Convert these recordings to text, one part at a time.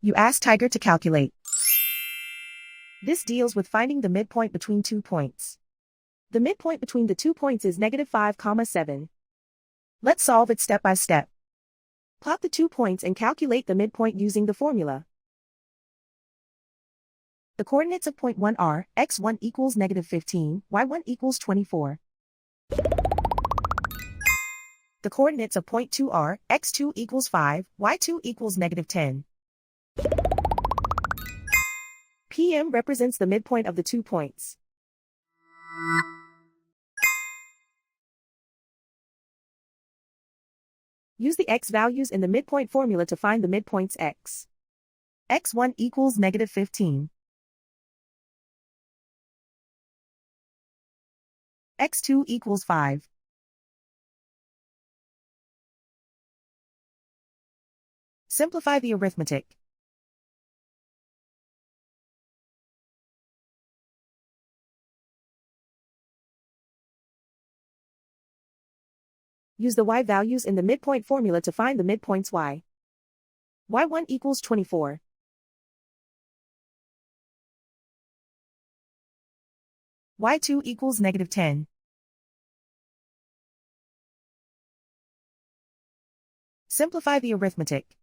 You ask Tiger to calculate. This deals with finding the midpoint between 2 points. The midpoint between the 2 points is -5, 7. Let's solve it step by step. Plot the 2 points and calculate the midpoint using the formula. The coordinates of point 1 are, x1 equals -15, y1 equals 24. The coordinates of point 2 are, x2 equals 5, y2 equals -10. PM represents the midpoint of the 2 points. Use the x values in the midpoint formula to find the midpoints x. x1 equals -15. x2 equals 5. Simplify the arithmetic. Use the y values in the midpoint formula to find the midpoints y. y1 equals 24. y2 equals -10. Simplify the arithmetic.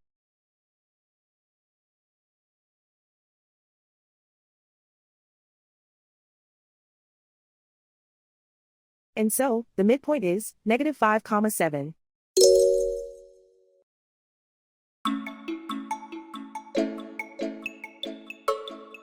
And so, the midpoint is -5, 7.